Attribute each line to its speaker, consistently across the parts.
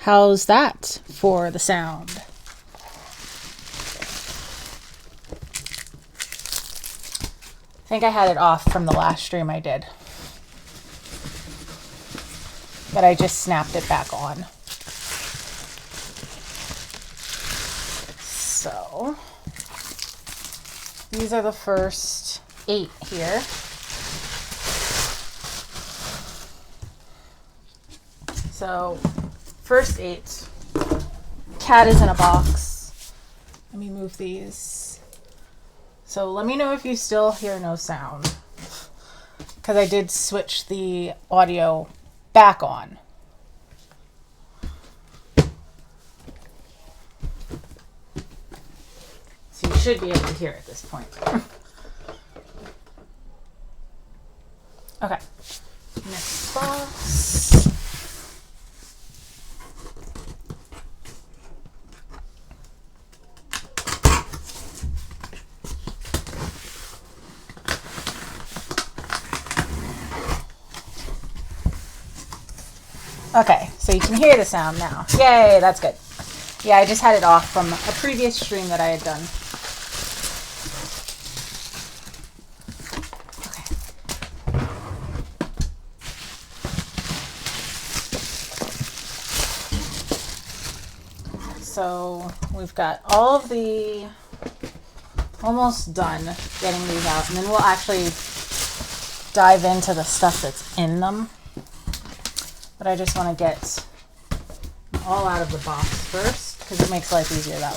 Speaker 1: how's that for the sound? I think I had it off from the last stream I did, but I just snapped it back on. So these are the first 8 here. So first 8, cat is in a box. Let me move these. So let me know if you still hear no sound, because I did switch the audio back on. So you should be able to hear at this point. Okay, next box. Okay, so you can hear the sound now. Yay, that's good. Yeah, I just had it off from a previous stream that I had done. Okay. So we've got all of the almost done getting these out, and then we'll actually dive into the stuff that's in them. But I just want to get them all out of the box first, because it makes life easier that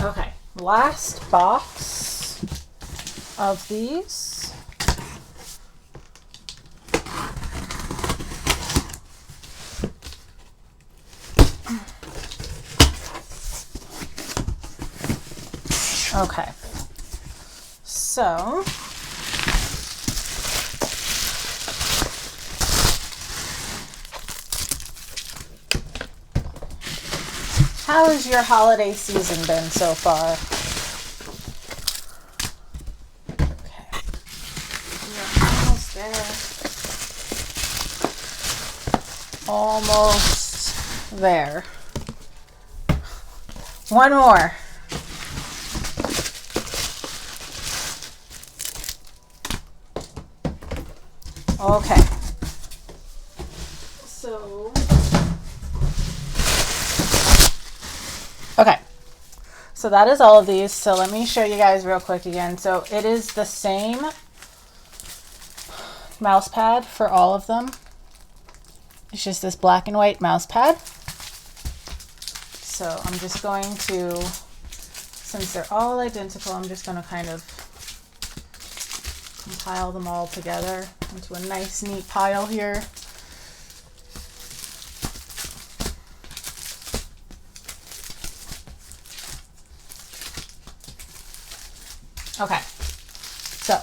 Speaker 1: way. Okay, last box of these. Okay, so how has your holiday season been so far? Okay, we're almost there. Almost there. One more. Okay, so that is all of these. So let me show you guys real quick again. So it is the same mouse pad for all of them. It's just this black and white mouse pad. So I'm just going to, since they're all identical, I'm just going to kind of compile them all together into a nice neat pile here. Okay, so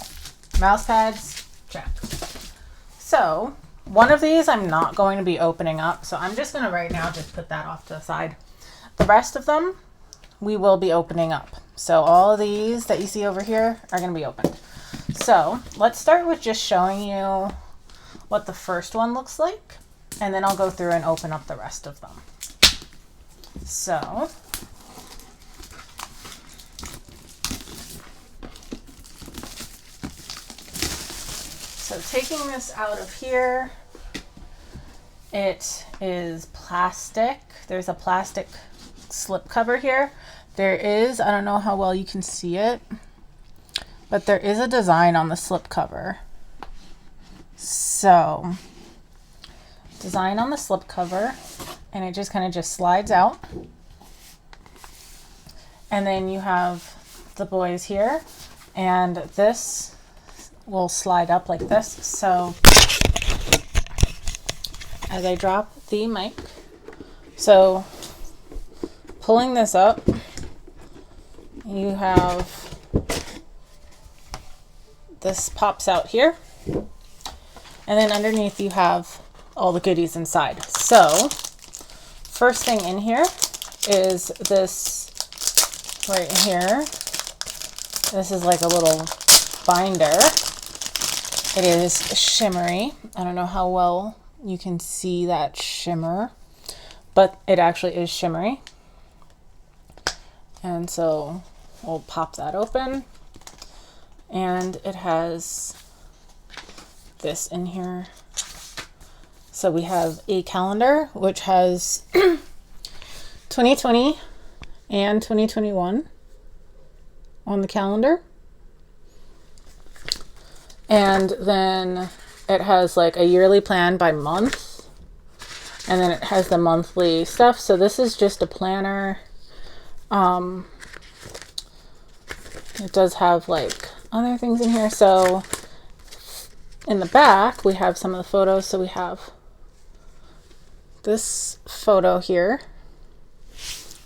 Speaker 1: mouse pads, check. So one of these I'm not going to be opening up, so I'm just going to right now just put that off to the side. The rest of them we will be opening up. So all of these that you see over here are going to be opened. So let's start with just showing you what the first one looks like, and then I'll go through and open up the rest of them. So taking this out of here, it is plastic. There's a plastic slip cover here. There is, I don't know how well you can see it, but there is a design on the slip cover. So, design on the slip cover, and it just kind of just slides out. And then you have the boys here, and this will slide up like this. So, as I drop the mic, so pulling this up, you have, this pops out here, and then underneath you have all the goodies inside. So first thing in here is this right here. This is like a little binder. It is shimmery. I don't know how well you can see that shimmer, but it actually is shimmery. And so we'll pop that open. And it has this in here. So we have a calendar which has 2020 and 2021 on the calendar. And then it has like a yearly plan by month. And then it has the monthly stuff. So this is just a planner. It does have like other things in here. So in the back, we have some of the photos. So we have this photo here.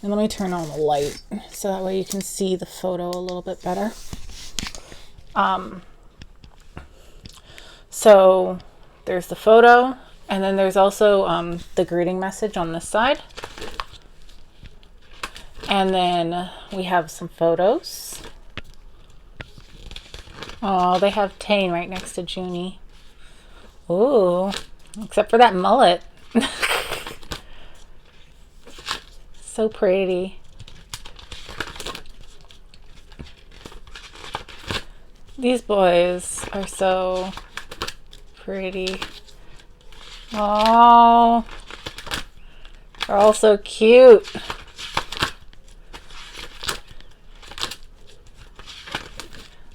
Speaker 1: And let me turn on the light so that way you can see the photo a little bit better. So there's the photo, and then there's also the greeting message on this side. And then we have some photos. Oh, they have Tane right next to Junie. Ooh, except for that mullet. So pretty. These boys are so pretty. Oh, they're all so cute.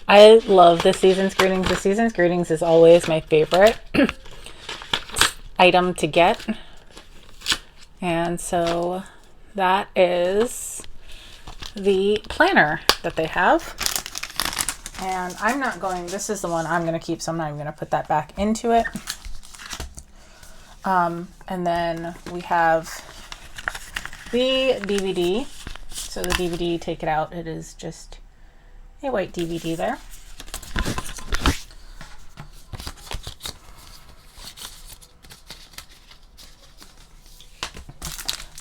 Speaker 1: I love this season's greetings. The season's greetings is always my favorite item to get. And so that is the planner that they have. And I'm not going, this is the one I'm going to keep, so I'm not even going to put that back into it. And then we have the DVD. So the DVD, take it out. It is just a white DVD there.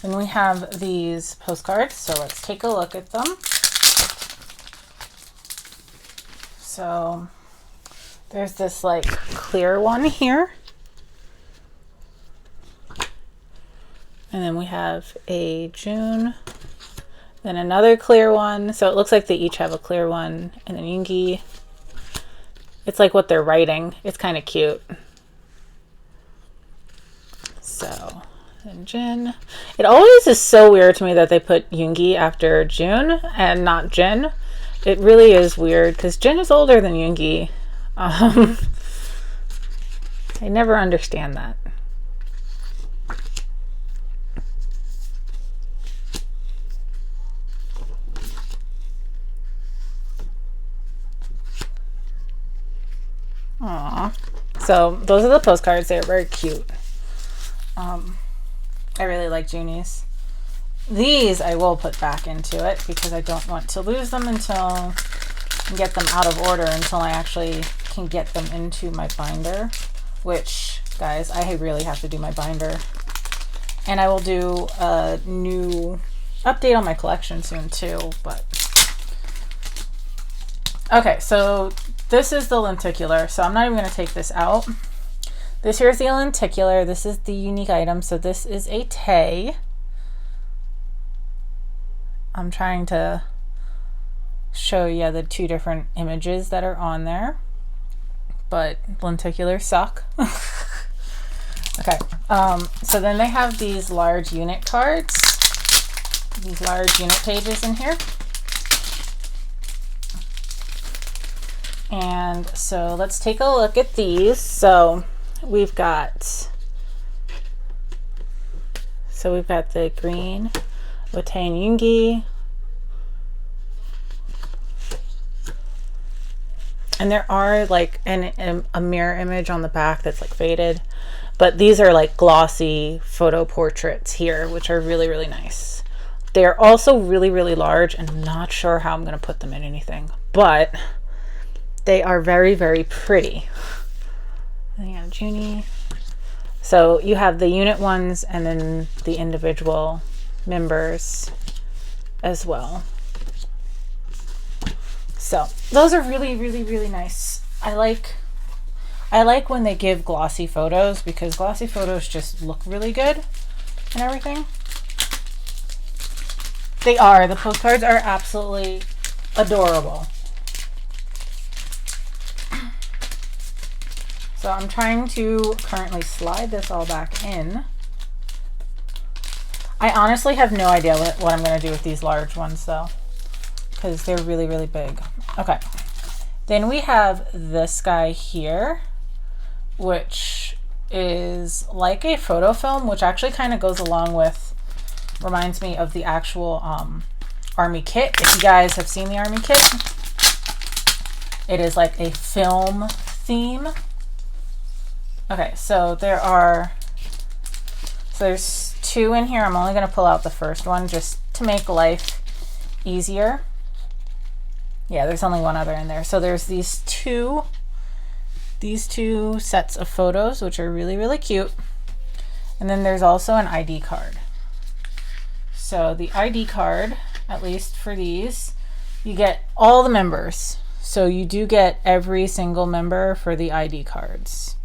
Speaker 1: Then we have these postcards, so let's take a look at them. So there's this like clear one here. And then we have a June, then another clear one. So it looks like they each have a clear one, and then Yoongi. It's like what they're writing. It's kind of cute. So, and Jin. It always is so weird to me that they put Yoongi after June and not Jin. It really is weird because Jin is older than Yoongi. I never understand that. Aww. So those are the postcards. They're very cute. I really like Junie's. These I will put back into it because I don't want to lose them until get them out of order until I actually can get them into my binder, which, guys, I really have to do my binder. And I will do a new update on my collection soon too, but okay, so this is the lenticular, so I'm not even going to take this out. This here is the lenticular. This is the unique item. So this is a Tay. I'm trying to show you the two different images that are on there, but lenticulars suck. Okay, so then they have these large unit cards, these large unit pages in here. And so let's take a look at these. So we've got the green with Tae and Yoongi. And there are like a mirror image on the back that's like faded. But these are like glossy photo portraits here, which are really, really nice. They are also really, really large, and I'm not sure how I'm going to put them in anything. But they are very, very pretty. And you have Junie. So you have the unit ones and then the individual members as well. So those are really, really, really nice. I like when they give glossy photos because glossy photos just look really good and everything. The postcards are absolutely adorable. So I'm trying to currently slide this all back in. I honestly have no idea what I'm going to do with these large ones though, because they're really, really big. Okay. Then we have this guy here, which is like a photo film, which actually kind of goes along with, reminds me of the actual Army kit. If you guys have seen the Army kit, it is like a film theme. Okay, so there's 2 in here. I'm only going to pull out the first one just to make life easier. Yeah, there's only one other in there. So there's these two sets of photos, which are really, really cute. And then there's also an ID card. So the ID card, at least for these, you get all the members. So you do get every single member for the ID cards.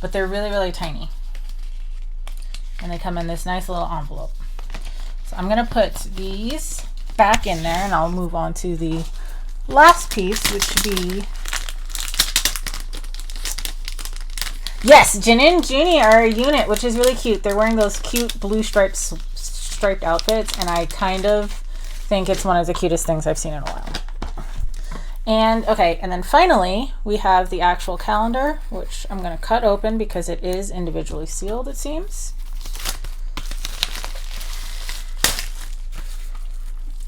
Speaker 1: But they're really, really tiny. And they come in this nice little envelope. So I'm going to put these back in there and I'll move on to the last piece, which would be, yes, Jin and Junie are a unit, which is really cute. They're wearing those cute blue striped outfits, and I kind of think it's one of the cutest things I've seen in a while. And okay, and then finally we have the actual calendar, which I'm going to cut open because it is individually sealed, it seems.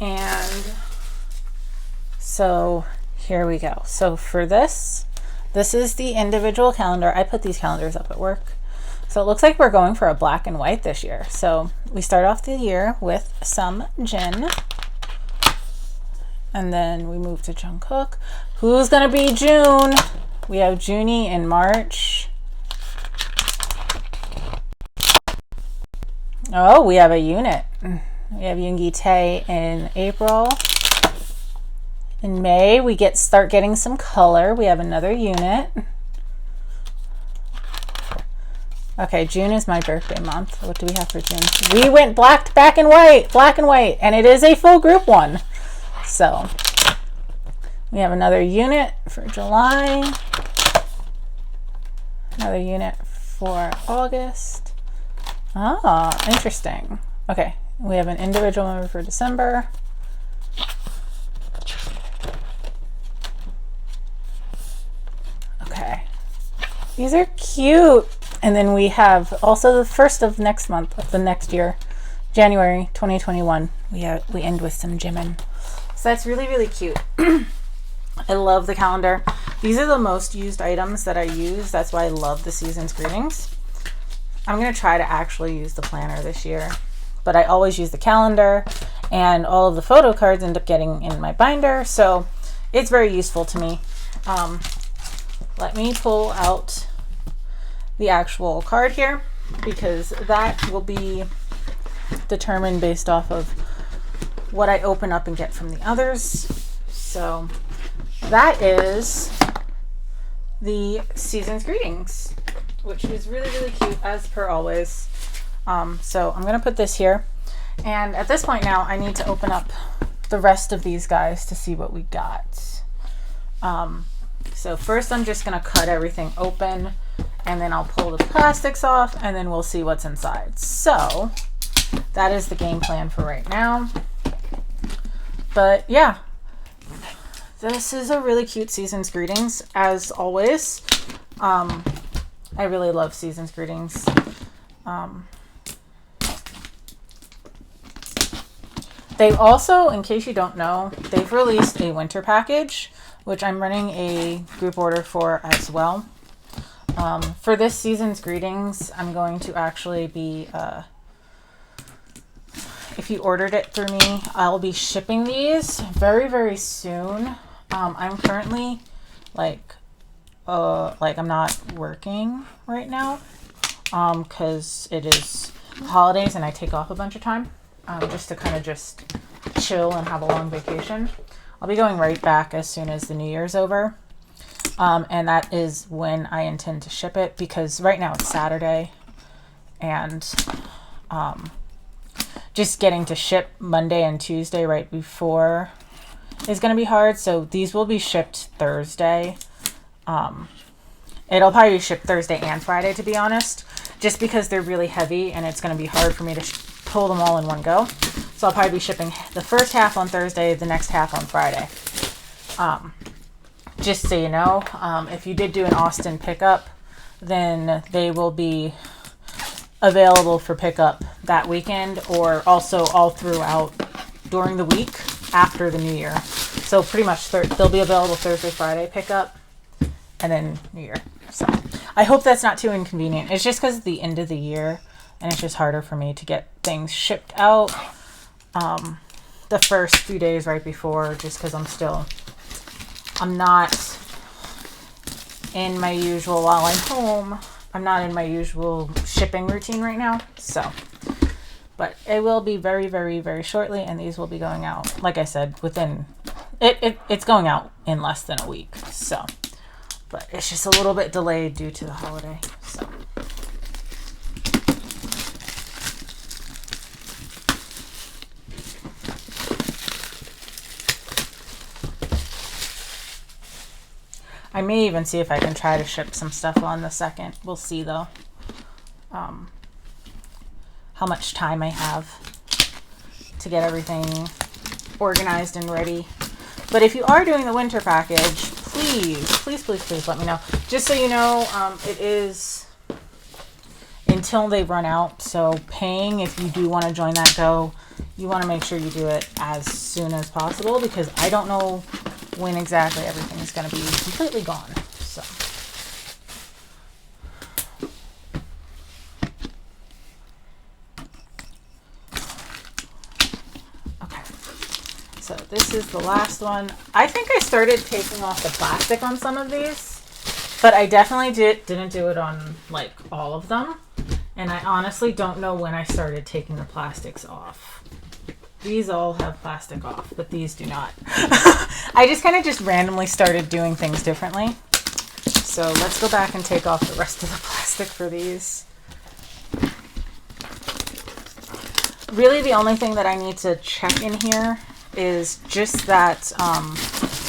Speaker 1: And so here we go. So for this is the individual calendar. I put these calendars up at work. So it looks like we're going for a black and white this year. So we start off the year with some Jin. And then we move to Jungkook. Who's going to be June? We have Junie in March. Oh, we have a unit. We have Yoongi Tae in April. In May, we start getting some color. We have another unit. Okay, June is my birthday month. What do we have for June? We went black and white, and it is a full group one. So we have another unit for July, another unit for August. Ah, interesting. Okay, we have an individual member for December. Okay, these are cute. And then we have also the first of next month, of the next year, January 2021. We end with some Jimin. So that's really, really cute. I love the calendar. These are the most used items that I use. That's why I love the Season's Greetings. I'm going to try to actually use the planner this year. But I always use the calendar, and all of the photo cards end up getting in my binder. So it's very useful to me. Let me pull out the actual card here, because that will be determined based off of what I open up and get from the others. So that is the Season's Greetings, which is really, really cute as per always. So I'm going to put this here, and at this point now I need to open up the rest of these guys to see what we got. So first I'm just going to cut everything open, and then I'll pull the plastics off, and then we'll see what's inside. So that is the game plan for right now. But yeah, this is a really cute Season's Greetings, as always. I really love Season's Greetings. They've also, in case you don't know, they've released a winter package, which I'm running a group order for as well. For this Season's Greetings, I'm going to actually be, if you ordered it through me, I'll be shipping these very, very soon. I'm currently like I'm not working right now, because it is holidays and I take off a bunch of time, just to kind of just chill and have a long vacation. I'll be going right back as soon as the New Year's over. And that is when I intend to ship it, because right now it's Saturday, and just getting to ship Monday and Tuesday right before is going to be hard. So these will be shipped Thursday. It'll probably be shipped Thursday and Friday, to be honest, just because they're really heavy and it's going to be hard for me to pull them all in one go. So I'll probably be shipping the first half on Thursday, the next half on Friday. Just so you know, if you did do an Austin pickup, then they will be available for pickup that weekend, or also all throughout during the week after the New Year. So pretty much they'll be available Thursday, Friday pickup, and then New Year. So I hope that's not too inconvenient. It's just because it's the end of the year, and it's just harder for me to get things shipped out the first few days right before, just because I'm not in my usual, while I'm home, I'm not in my usual shipping routine right now. So, but it will be very, very, very shortly, and these will be going out, like I said, within, it's going out in less than a week. So, but it's just a little bit delayed due to the holiday. So. I may even see if I can try to ship some stuff on the 2nd. We'll see, though, how much time I have to get everything organized and ready. But if you are doing the winter package, please let me know. Just so you know, it is until they run out. So paying, if you do want to join that go, you want to make sure you do it as soon as possible, because I don't know when exactly everything is going to be completely gone. So okay, so this is the last one. I think I started taking off the plastic on some of these, but I definitely didn't do it on like all of them, and I honestly don't know when I started taking the plastics off. These all have plastic off, but these do not. I just kind of randomly started doing things differently. So let's go back and take off the rest of the plastic for these. Really, the only thing that I need to check in here is just that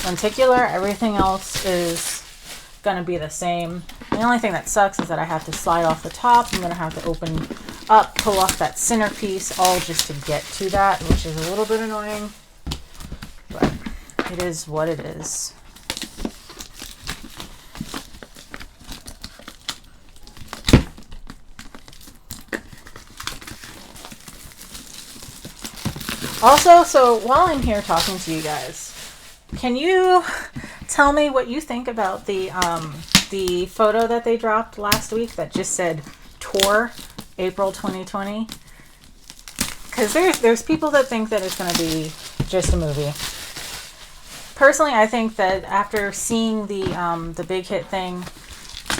Speaker 1: lenticular. Everything else is going to be the same. The only thing that sucks is that I have to slide off the top. I'm going to have to open up, pull off that centerpiece, all just to get to that, which is a little bit annoying, but it is what it is. Also, so while I'm here talking to you guys, can you tell me what you think about the photo that they dropped last week that just said tour April 2020? Because there's people that think that it's going to be just a movie. Personally, I think that after seeing the big hit thing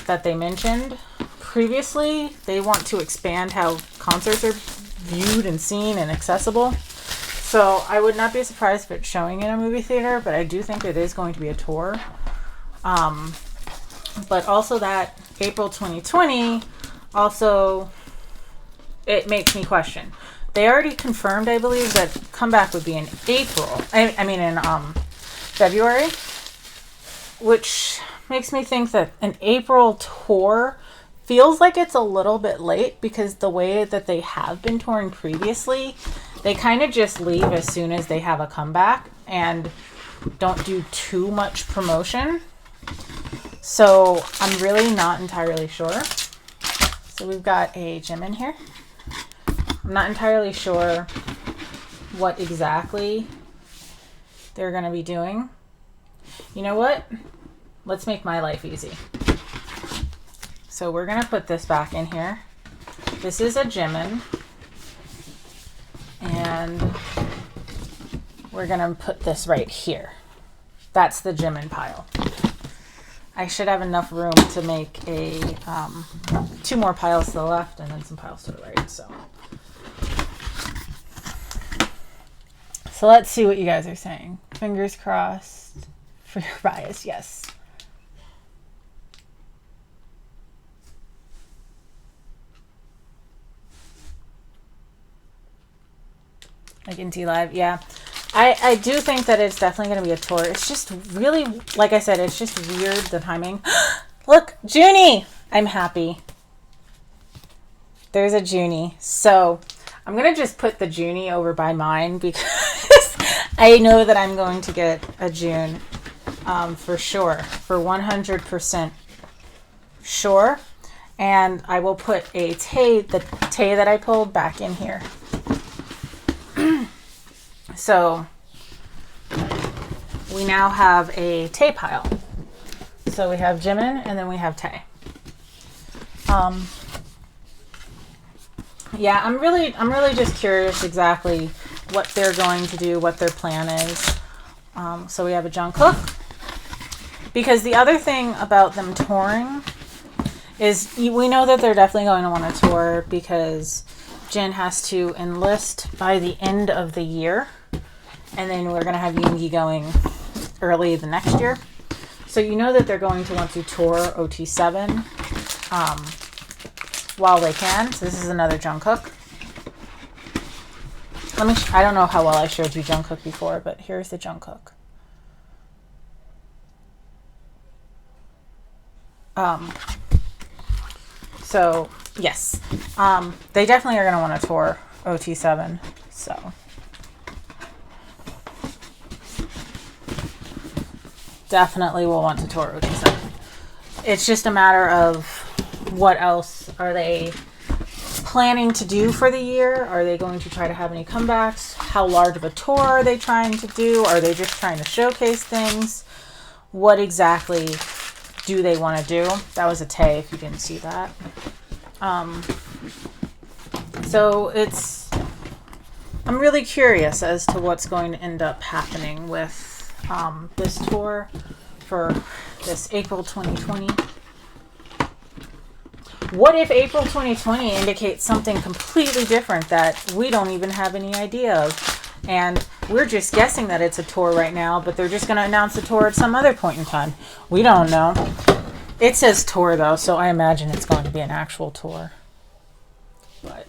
Speaker 1: that they mentioned previously, they want to expand how concerts are viewed and seen and accessible. So I would not be surprised if it's showing in a movie theater, but I do think it is going to be a tour. But also that April 2020, also, it makes me question. They already confirmed, I believe, that comeback would be in April. I mean in February, which makes me think that an April tour feels like it's a little bit late, because the way that they have been touring previously, they kind of just leave as soon as they have a comeback and don't do too much promotion. So I'm really not entirely sure. So we've got a gem in here. I'm not entirely sure what exactly they're going to be doing. You know what? Let's make my life easy. So we're going to put this back in here. This is a Jimin. And we're going to put this right here. That's the Jimin pile. I should have enough room to make a 2 more piles to the left and then some piles to the right. So So let's see what you guys are saying. Fingers crossed for your bias. Yes. Like in T Live, yeah. I do think that it's definitely going to be a tour. It's just really, like I said, it's just weird, the timing. Look, Junie! I'm happy. There's a Junie. So I'm going to just put the Junie over by mine because I know that I'm going to get a June for sure. For 100% sure. And I will put a Tay, the Tay that I pulled, back in here. So we now have a Tay pile. So we have Jimin and then we have Tay. Yeah, I'm really just curious exactly what they're going to do, what their plan is. So we have a Jungkook. Because the other thing about them touring is we know that they're definitely going to want to tour because Jin has to enlist by the end of the year. And then we're going to have Yoongi going early the next year. So you know that they're going to want to tour OT7 while they can. So this is another Jungkook. I don't know how well I showed you Jungkook before, but here's the Jungkook. So yes, they definitely are going to want to tour OT7. So definitely will want to tour OT7. It's just a matter of what else are they planning to do for the year? Are they going to try to have any comebacks? How large of a tour are they trying to do? Are they just trying to showcase things? What exactly do they want to do? That was a Tay if you didn't see that. So I'm really curious as to what's going to end up happening with this tour for this April 2020. What if April 2020 indicates something completely different that we don't even have any idea of? And we're just guessing that it's a tour right now, but they're just going to announce the tour at some other point in time. We don't know. It says tour, though, so I imagine it's going to be an actual tour. But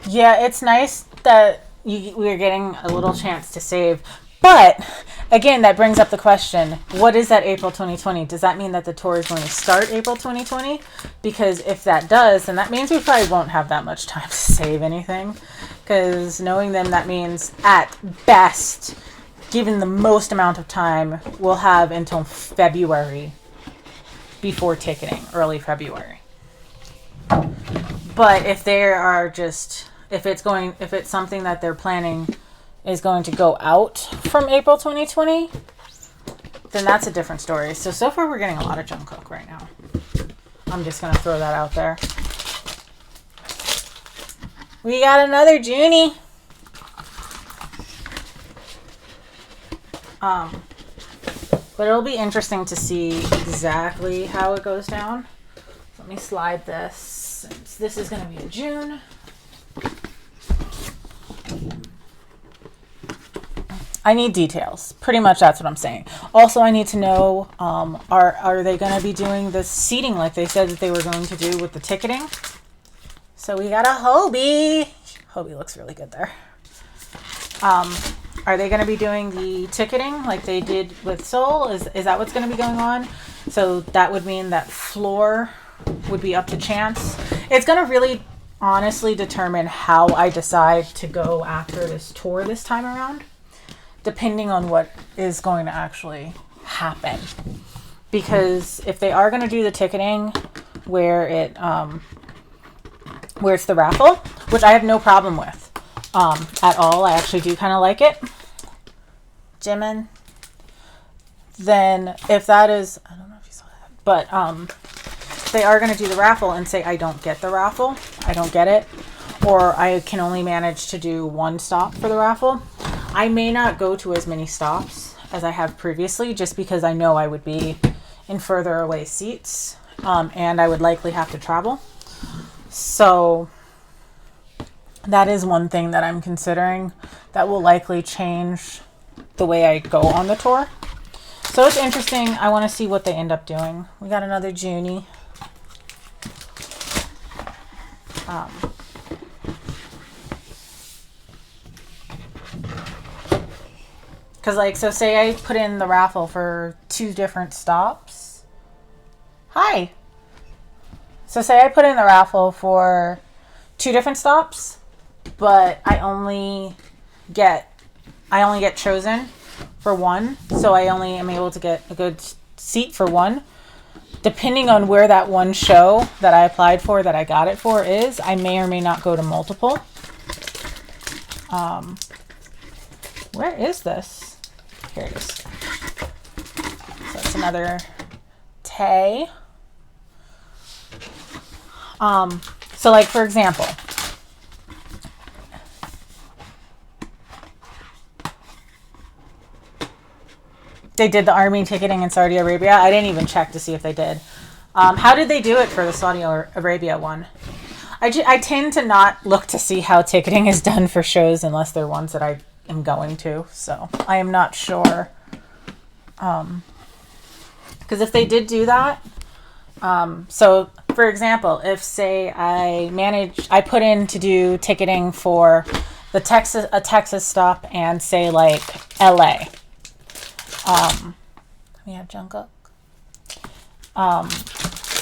Speaker 1: yeah, it's nice that we're getting a little chance to save. But again, that brings up the question, what is that April 2020? Does that mean that the tour is going to start April 2020? Because if that does, then that means we probably won't have that much time to save anything. Because knowing them, that means at best, given the most amount of time, we'll have until February before ticketing, early February. But if they are just, if it's something that they're planning is going to go out from April 2020, then that's a different story. So far we're getting a lot of Jungkook right now. I'm just going to throw that out there. We got another Junie. But it'll be interesting to see exactly how it goes down. Let me slide this, since this is going to be in June. I need details. Pretty much that's what I'm saying. Also, I need to know, are they going to be doing the seating like they said that they were going to do with the ticketing? So we got a Hobie. Hobie looks really good there. Are they going to be doing the ticketing like they did with Seoul? Is that what's going to be going on? So that would mean that floor would be up to chance. It's going to really honestly determine how I decide to go after this tour this time around, depending on what is going to actually happen. Because if they are going to do the ticketing where it's the raffle, which I have no problem with at all, I actually do kind of like it, Jimin, then if that is, I don't know if you saw that, but they are going to do the raffle and say I don't get the raffle, I don't get it, or I can only manage to do one stop for the raffle, I may not go to as many stops as I have previously, just because I know I would be in further away seats, and I would likely have to travel. So that is one thing that I'm considering that will likely change the way I go on the tour. So it's interesting. I want to see what they end up doing. We got another Junie. Because, like, so say I put in the raffle for 2 different stops. Hi. So say I put in the raffle for 2 different stops, but I only get chosen for one. So I only am able to get a good seat for one. Depending on where that one show that I applied for, that I got it for is, I may or may not go to multiple. Where is this? Here it is. So it's another Tay. So like, for example, they did the army ticketing in Saudi Arabia. I didn't even check to see if they did. How did they do it for the Saudi Arabia one? I tend to not look to see how ticketing is done for shows unless they're ones that I am going to. So I am not sure. Because if they did do that, so for example, if say I put in to do ticketing for a Texas stop and say like LA. We have Jungkook.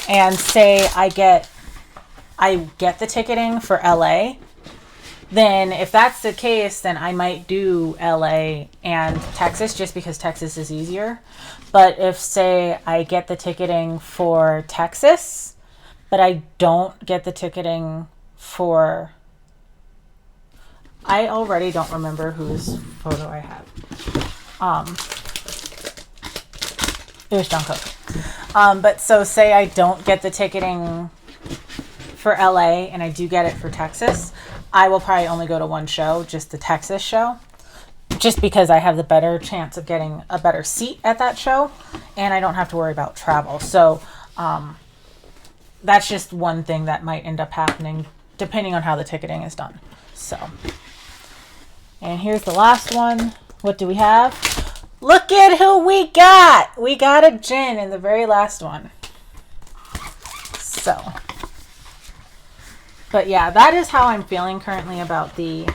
Speaker 1: And say I get the ticketing for LA, then if that's the case, then I might do LA and Texas just because Texas is easier. But if say I get the ticketing for Texas, but I don't get the ticketing for, I already don't remember whose photo I have. It was Jungkook. But so say I don't get the ticketing for LA and I do get it for Texas, I will probably only go to one show, just the Texas show, just because I have the better chance of getting a better seat at that show and I don't have to worry about travel. So that's just one thing that might end up happening depending on how the ticketing is done. So, and here's the last one. What do we have? Look at who we got. We got a Jin in the very last one. So, but yeah, that is how I'm feeling currently about the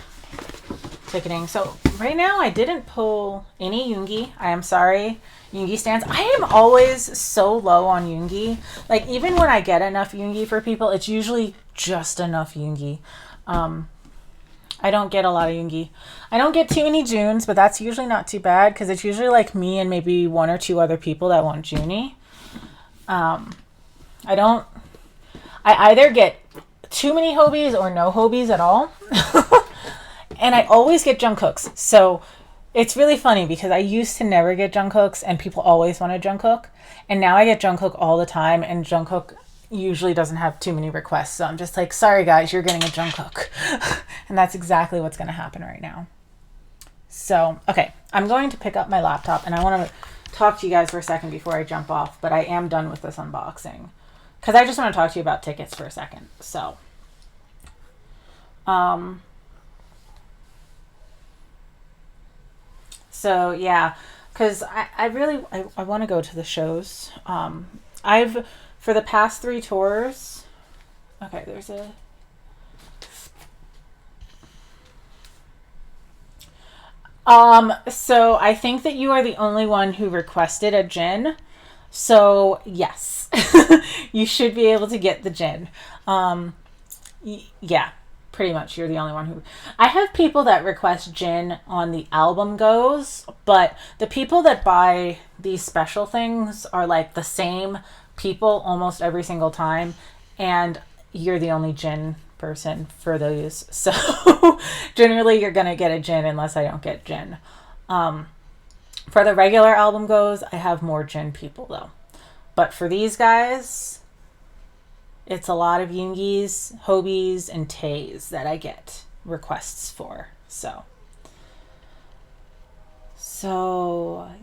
Speaker 1: ticketing. So right now I didn't pull any Yoongi. I am sorry, Yoongi stands. I am always so low on Yoongi. Like even when I get enough Yoongi for people, it's usually just enough Yoongi. I don't get a lot of Yoongi. I don't get too many Junes, but that's usually not too bad because it's usually like me and maybe 1 or 2 other people that want Junie. I either get too many Hobies or no Hobies at all. And I always get Jungkooks. So it's really funny because I used to never get Jungkooks and people always wanted Jungkook. And now I get Jungkook all the time and Jungkook usually doesn't have too many requests. So I'm just like, sorry guys, you're getting a Jungkook. And that's exactly what's going to happen right now. So, okay, I'm going to pick up my laptop and I want to talk to you guys for a second before I jump off, but I am done with this unboxing because I just want to talk to you about tickets for a second. So, so yeah, because I really want to go to the shows. For the past 3 tours, okay, there's a, so I think that you are the only one who requested a Jin. So yes, you should be able to get the Jin. Yeah, pretty much you're the only one who, I have people that request Jin on the album goes, but the people that buy these special things are like the same people almost every single time, and you're the only Jin person for those. So generally you're gonna get a Jin unless I don't get Jin. For the regular album goes, I have more Jin people though. But for these guys, it's a lot of Yoongis, Hobies, and Tays that I get requests for. So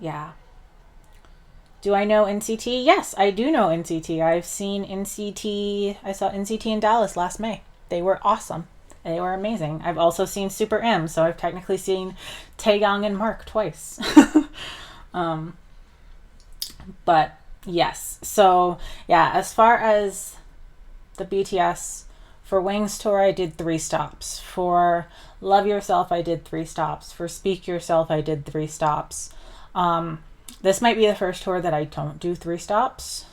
Speaker 1: yeah. Do I know NCT? Yes, I do know NCT. I've seen NCT. I saw NCT in Dallas last May. They were awesome. They were amazing. I've also seen Super M, so I've technically seen Taeyong and Mark twice. But yes, so yeah, as far as the BTS, for Wings Tour, I did 3 stops. For Love Yourself, I did 3 stops. For Speak Yourself, I did 3 stops. This might be the first tour that I don't do 3 stops.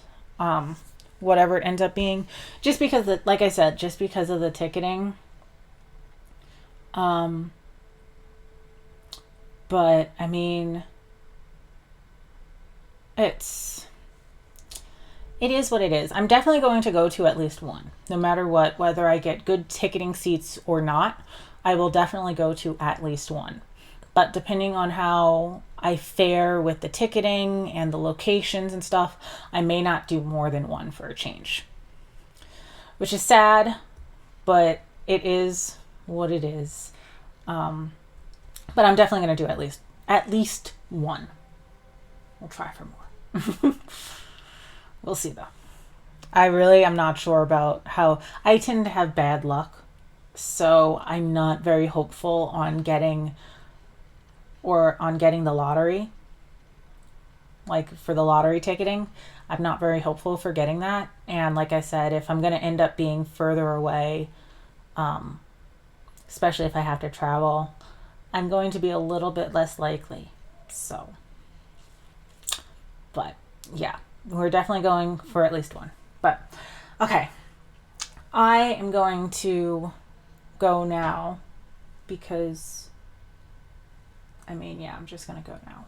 Speaker 1: Whatever it ends up being, just because, like I said, just because of the ticketing. But I mean, it is what it is. I'm definitely going to go to at least one, no matter what, whether I get good ticketing seats or not. I will definitely go to at least one. But depending on how I fare with the ticketing and the locations and stuff, I may not do more than one for a change, which is sad, but it is what it is. But I'm definitely going to do at least one. We'll try for more. We'll see though. I really am not sure about how I tend to have bad luck, so I'm not very hopeful on getting the lottery. Like for the lottery ticketing, I'm not very hopeful for getting that. And like I said, if I'm going to end up being further away, especially if I have to travel, I'm going to be a little bit less likely. So, but yeah, we're definitely going for at least one. But okay, I am going to go now because, I mean, yeah, I'm just going to go now.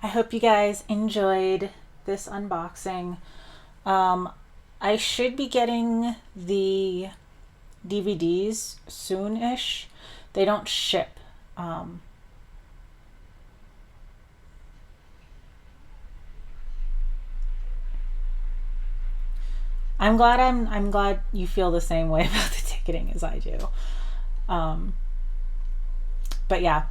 Speaker 1: I hope you guys enjoyed this unboxing. I should be getting the DVDs soon-ish. They don't ship. I'm glad you feel the same way about the ticketing as I do. But yeah.